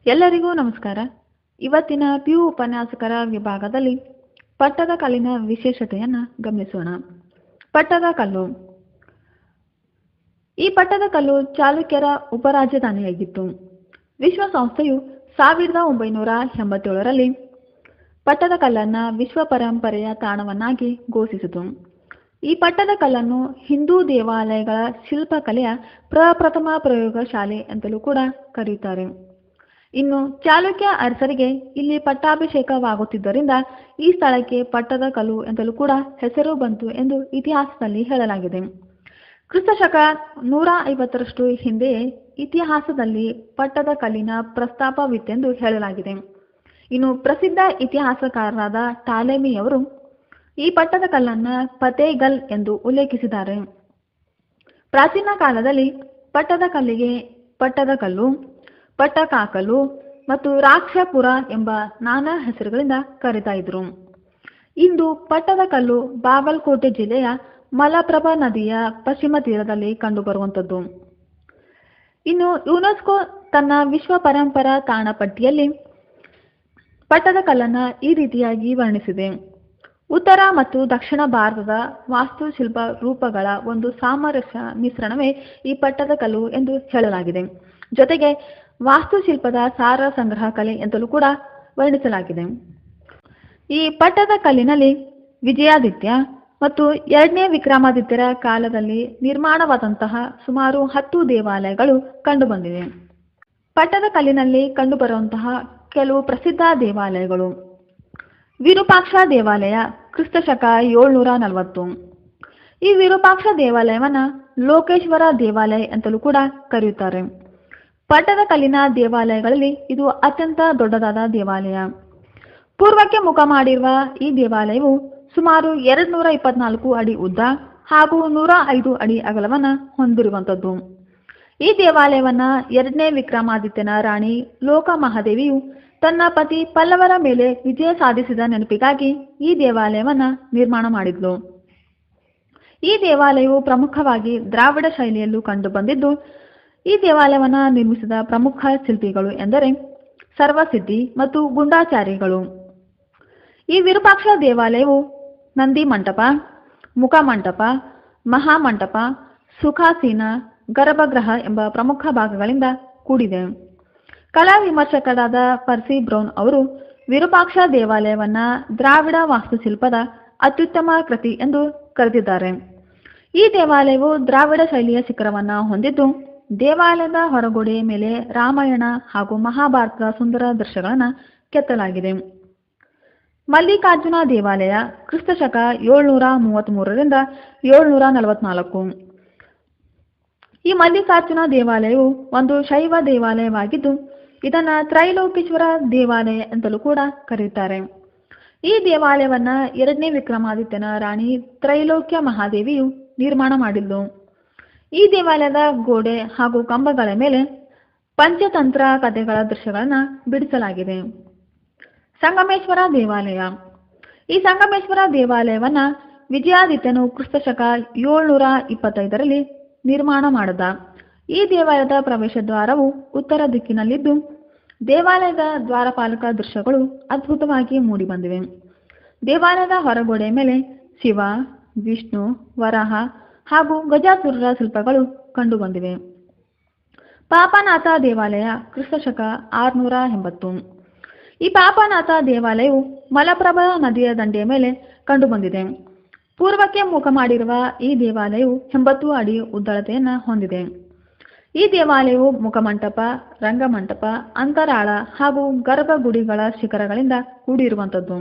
ಎಲ್ಲರಿಗೂ ನಮಸ್ಕಾರ. ಇವತ್ತಿನ PU ಉಪನ್ಯಾಸಕರ ವಿಭಾಗದಲ್ಲಿ ಪಟ್ಟದ ಕಲ್ಲಿನ ವಿಶೇಷತೆಯನ್ನು ಗಮನಿಸೋಣ. ಪಟ್ಟದ ಕಲ್ಲು. ಈ ಪಟ್ಟದ ಕಲ್ಲು ಚಾಲುಕ್ಯರ ಉಪರಾಜಧಾನಿಯಾಗಿತ್ತು. ವಿಶ್ವಸಂಸ್ಥೆಯು 1987ರಲ್ಲಿ ಪಟ್ಟದ ಕಲ್ಲನ್ನು ವಿಶ್ವ ಪರಂಪರೆಯ ತಾಣವನ್ನಾಗಿ ಘೋಷಿಸಿತು. ಈ ಪಟ್ಟದ ಕಲ್ಲನ್ನು ಹಿಂದೂ ದೇವಾಲಯಗಳ ಶಿಲ್ಪಕಲೆಯ ಪ್ರಪ್ರಥಮ ಪ್ರಯೋಗಶಾಲೆ ಅಂತಲೂ ಕೂಡ ಕರೆಯುತ್ತಾರೆ. ಇನ್ನು ಚಾಲುಕ್ಯ ಅರಸರಿಗೆ ಇಲ್ಲಿ ಪಟ್ಟಾಭಿಷೇಕವಾಗುತ್ತಿದ್ದರಿಂದ ಈ ಸ್ಥಳಕ್ಕೆ ಪಟ್ಟದ ಕಲ್ಲು ಎಂತಲೂ ಕೂಡ ಹೆಸರು ಬಂತು ಎಂದು ಇತಿಹಾಸದಲ್ಲಿ ಹೇಳಲಾಗಿದೆ. ಕ್ರಿಸ್ತಶಕ 150ರಷ್ಟು ಹಿಂದೆಯೇ ಇತಿಹಾಸದಲ್ಲಿ ಪಟ್ಟದ ಕಲ್ಲಿನ ಪ್ರಸ್ತಾಪವಿತ್ತೆಂದು ಹೇಳಲಾಗಿದೆ. ಇನ್ನು ಪ್ರಸಿದ್ಧ ಇತಿಹಾಸಕಾರರಾದ ಟಾಲೆಮಿಯವರು ಈ ಪಟ್ಟದ ಕಲ್ಲನ್ನು ಫತೇಗಲ್ ಎಂದು ಉಲ್ಲೇಖಿಸಿದ್ದಾರೆ. ಪ್ರಾಚೀನ ಕಾಲದಲ್ಲಿ ಪಟ್ಟದ ಕಲ್ಲಿಗೆ ಪಟ್ಟದ ಕಲ್ಲು, ಪಟ್ಟಕಾಕಲು ಮತ್ತು ರಾಕ್ಷಪುರ ಎಂಬ ನಾನಾ ಹೆಸರುಗಳಿಂದ ಕರೀತಾ ಇದ್ರು. ಇಂದು ಪಟ್ಟದ ಕಲ್ಲು ಬಾಗಲಕೋಟೆ ಜಿಲ್ಲೆಯ ಮಲಪ್ರಭಾ ನದಿಯ ಪಶ್ಚಿಮ ತೀರದಲ್ಲಿ ಕಂಡುಬರುವಂಥದ್ದು. ಇನ್ನು ಯುನೆಸ್ಕೋ ತನ್ನ ವಿಶ್ವ ಪರಂಪರಾ ತಾಣ ಪಟ್ಟಿಯಲ್ಲಿ ಪಟ್ಟದ ಕಲ್ಲನ್ನು ಈ ರೀತಿಯಾಗಿ ವರ್ಣಿಸಿದೆ. ಉತ್ತರ ಮತ್ತು ದಕ್ಷಿಣ ಭಾರತದ ವಾಸ್ತುಶಿಲ್ಪ ರೂಪಗಳ ಒಂದು ಸಾಮರಸ್ಯ ಮಿಶ್ರಣವೇ ಈ ಪಟ್ಟದ ಕಲ್ಲು ಎಂದು ಹೇಳಲಾಗಿದೆ. ಜೊತೆಗೆ ವಾಸ್ತುಶಿಲ್ಪದ ಸಾರ ಸಂಗ್ರಹ ಕಲೆ ಎಂತಲೂ ಕೂಡ ವರ್ಣಿಸಲಾಗಿದೆ. ಈ ಪಟ್ಟದ ಕಲ್ಲಿನಲ್ಲಿ ವಿಜಯಾದಿತ್ಯ ಮತ್ತು 2ನೇ ವಿಕ್ರಮಾದಿತ್ಯರ ಕಾಲದಲ್ಲಿ ನಿರ್ಮಾಣವಾದಂತಹ ಸುಮಾರು 10 ದೇವಾಲಯಗಳು ಕಂಡುಬಂದಿವೆ. ಪಟ್ಟದ ಕಲ್ಲಿನಲ್ಲಿ ಕಂಡುಬರುವಂತಹ ಕೆಲವು ಪ್ರಸಿದ್ಧ ದೇವಾಲಯಗಳು: ವಿರೂಪಾಕ್ಷ ದೇವಾಲಯ, ಕ್ರಿಸ್ತಶಕ 740. ಈ ವಿರೂಪಾಕ್ಷ ದೇವಾಲಯವನ್ನು ಲೋಕೇಶ್ವರ ದೇವಾಲಯ ಅಂತಲೂ ಕೂಡ ಕರೆಯುತ್ತಾರೆ. ಪಟ್ಟದ ಕಲ್ಲಿನ ದೇವಾಲಯಗಳಲ್ಲಿ ಇದು ಅತ್ಯಂತ ದೊಡ್ಡದಾದ ದೇವಾಲಯ. ಪೂರ್ವಕ್ಕೆ ಮುಖ ಮಾಡಿರುವ ಈ ದೇವಾಲಯವು ಸುಮಾರು 224 ಅಡಿ ಉದ್ದ ಹಾಗೂ 105 ಅಡಿ ಅಗಲವನ್ನು ಹೊಂದಿರುವಂಥದ್ದು. ಈ ದೇವಾಲಯವನ್ನು 2ನೇ ವಿಕ್ರಮಾದಿತ್ಯನ ರಾಣಿ ಲೋಕಮಹಾದೇವಿಯು ತನ್ನ ಪತಿ ಪಲ್ಲವರ ಮೇಲೆ ವಿಜಯ ಸಾಧಿಸಿದ ನೆನಪಿಗಾಗಿ ಈ ದೇವಾಲಯವನ್ನು ನಿರ್ಮಾಣ ಮಾಡಿದ್ಲು. ಈ ದೇವಾಲಯವು ಪ್ರಮುಖವಾಗಿ ದ್ರಾವಿಡ ಶೈಲಿಯಲ್ಲೂ ಕಂಡುಬಂದಿದ್ದು, ಈ ದೇವಾಲಯವನ್ನು ನಿರ್ಮಿಸಿದ ಪ್ರಮುಖ ಶಿಲ್ಪಿಗಳು ಎಂದರೆ ಸರ್ವಸಿದ್ಧಿ ಮತ್ತು ಗುಂಡಾಚಾರಿಗಳು. ಈ ವಿರೂಪಾಕ್ಷ ದೇವಾಲಯವು ನಂದಿ ಮಂಟಪ, ಮುಖಮಂಟಪ, ಮಹಾಮಂಟಪ, ಸುಖಾಸೀನ, ಗರ್ಭಗೃಹ ಎಂಬ ಪ್ರಮುಖ ಭಾಗಗಳಿಂದ ಕೂಡಿದೆ. ಕಲಾ ವಿಮರ್ಶಕರಾದ ಪರ್ಸಿ ಬ್ರೌನ್ ಅವರು ವಿರೂಪಾಕ್ಷ ದೇವಾಲಯವನ್ನು ದ್ರಾವಿಡ ವಾಸ್ತುಶಿಲ್ಪದ ಅತ್ಯುತ್ತಮ ಕೃತಿ ಎಂದು ಕರೆದಿದ್ದಾರೆ. ಈ ದೇವಾಲಯವು ದ್ರಾವಿಡ ಶೈಲಿಯ ಶಿಖರವನ್ನು ಹೊಂದಿದ್ದು, ದೇವಾಲಯದ ಹೊರಗೋಡೆಯ ಮೇಲೆ ರಾಮಾಯಣ ಹಾಗೂ ಮಹಾಭಾರತದ ಸುಂದರ ದೃಶ್ಯಗಳನ್ನು ಕೆತ್ತಲಾಗಿದೆ. ಮಲ್ಲಿಕಾರ್ಜುನ ದೇವಾಲಯ, ಕ್ರಿಸ್ತಶಕ 733ರಿಂದ 744. ಈ ಮಲ್ಲಿಕಾರ್ಜುನ ದೇವಾಲಯವು ಒಂದು ಶೈವ ದೇವಾಲಯವಾಗಿದ್ದು, ಇದನ್ನು ತ್ರೈಲೋಕೇಶ್ವರ ದೇವಾಲಯ ಅಂತಲೂ ಕೂಡ ಕರೆಯುತ್ತಾರೆ. ಈ ದೇವಾಲಯವನ್ನು 2ನೇ ವಿಕ್ರಮಾದಿತ್ಯನ ರಾಣಿ ತ್ರೈಲೋಕ್ಯ ಮಹಾದೇವಿಯು ನಿರ್ಮಾಣ ಮಾಡಿದ್ಲು. ಈ ದೇವಾಲಯದ ಗೋಡೆ ಹಾಗೂ ಕಂಬಗಳ ಮೇಲೆ ಪಂಚತಂತ್ರ ಕಥೆಗಳ ದೃಶ್ಯಗಳನ್ನು ಬಿಡಿಸಲಾಗಿದೆ. ಸಂಗಮೇಶ್ವರ ದೇವಾಲಯ. ಈ ಸಂಗಮೇಶ್ವರ ದೇವಾಲಯವನ್ನು ವಿಜಯಾದಿತ್ಯನು ಕ್ರಿಸ್ತಶಕ 725ರಲ್ಲಿ ನಿರ್ಮಾಣ ಮಾಡಿದ. ಈ ದೇವಾಲಯದ ಪ್ರವೇಶ ದ್ವಾರವು ಉತ್ತರ ದಿಕ್ಕಿನಲ್ಲಿದ್ದು, ದೇವಾಲಯದ ದ್ವಾರಪಾಲಕ ದೃಶ್ಯಗಳು ಅದ್ಭುತವಾಗಿ ಮೂಡಿಬಂದಿವೆ. ದೇವಾಲಯದ ಹೊರಗೋಡೆಯ ಮೇಲೆ ಶಿವ, ವಿಷ್ಣು, ವರಾಹ ಹಾಗೂ ಗಜಾಸುರರ ಶಿಲ್ಪಗಳು ಕಂಡುಬಂದಿವೆ. ಪಾಪನಾಥ ದೇವಾಲಯ, ಕ್ರಿಸ್ತಶಕ 680. ಈ ಪಾಪನಾಥ ದೇವಾಲಯವು ಮಲಪ್ರಭಾ ನದಿಯ ದಂಡೆಯ ಮೇಲೆ ಕಂಡುಬಂದಿದೆ. ಪೂರ್ವಕ್ಕೆ ಮುಖ ಮಾಡಿರುವ ಈ ದೇವಾಲಯವು 80 ಅಡಿ ಉದ್ದಳತೆಯನ್ನು ಹೊಂದಿದೆ. ಈ ದೇವಾಲಯವು ಮುಖಮಂಟಪ, ರಂಗಮಂಟಪ, ಅಂತರಾಳ ಹಾಗೂ ಗರ್ಭಗುಡಿಗಳ ಶಿಖರಗಳಿಂದ ಕೂಡಿರುವಂಥದ್ದು.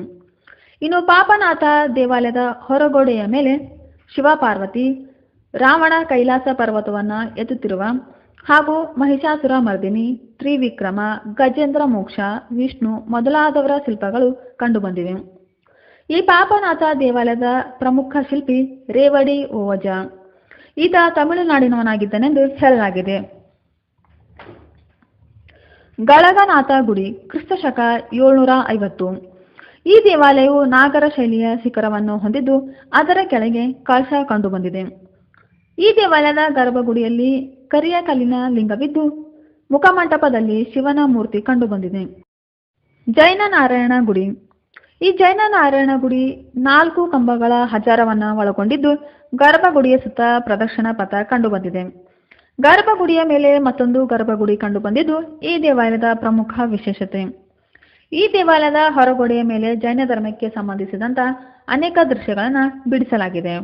ಇನ್ನು ಪಾಪನಾಥ ದೇವಾಲಯದ ಹೊರಗೋಡೆಯ ಮೇಲೆ ಶಿವಪಾರ್ವತಿ, ರಾವಣ ಕೈಲಾಸ ಪರ್ವತವನ್ನು ಎತ್ತುತ್ತಿರುವ ಹಾಗೂ ಮಹಿಷಾಸುರ ಮರ್ದಿನಿ, ತ್ರಿವಿಕ್ರಮ, ಗಜೇಂದ್ರ ಮೋಕ್ಷ, ವಿಷ್ಣು ಮೊದಲಾದವರ ಶಿಲ್ಪಗಳು ಕಂಡುಬಂದಿವೆ. ಈ ಪಾಪನಾಥ ದೇವಾಲಯದ ಪ್ರಮುಖ ಶಿಲ್ಪಿ ರೇವಡಿ ಓವಜ. ಈತ ತಮಿಳುನಾಡಿನವನಾಗಿದ್ದನೆಂದು ಹೇಳಲಾಗಿದೆ. ಗಳಗನಾಥ ಗುಡಿ, ಕ್ರಿಸ್ತಶಕ 750. ಈ ದೇವಾಲಯವು ನಾಗರ ಶೈಲಿಯ ಶಿಖರವನ್ನು ಹೊಂದಿದ್ದು, ಅದರ ಕೆಳಗೆ ಕಳಶ ಕಂಡುಬಂದಿದೆ. ಈ ದೇವಾಲಯದ ಗರ್ಭಗುಡಿಯಲ್ಲಿ ಕರಿಯ ಕಲ್ಲಿನ ಲಿಂಗವಿದ್ದು, ಮುಖಮಂಟಪದಲ್ಲಿ ಶಿವನ ಮೂರ್ತಿ ಕಂಡುಬಂದಿದೆ. ಜೈನ ನಾರಾಯಣ ಗುಡಿ. ಈ ಜೈನ ನಾರಾಯಣ ಗುಡಿ 4 ಕಂಬಗಳ ಹಜಾರವನ್ನು ಒಳಗೊಂಡಿದ್ದು ಗರ್ಭಗುಡಿಯ ಸುತ್ತ ಪ್ರದಕ್ಷಿಣಾ ಪಥ ಕಂಡುಬಂದಿದೆ. ಗರ್ಭಗುಡಿಯ ಮೇಲೆ ಮತ್ತೊಂದು ಗರ್ಭಗುಡಿ ಕಂಡುಬಂದಿದ್ದು ಈ ದೇವಾಲಯದ ಪ್ರಮುಖ ವಿಶೇಷತೆ. ಈ ದೇವಾಲಯದ ಹೊರಗೋಡೆಯ ಮೇಲೆ ಜೈನ ಧರ್ಮಕ್ಕೆ ಸಂಬಂಧಿಸಿದಂತ ಅನೇಕ ದೃಶ್ಯಗಳನ್ನು ಬಿಡಿಸಲಾಗಿದೆ.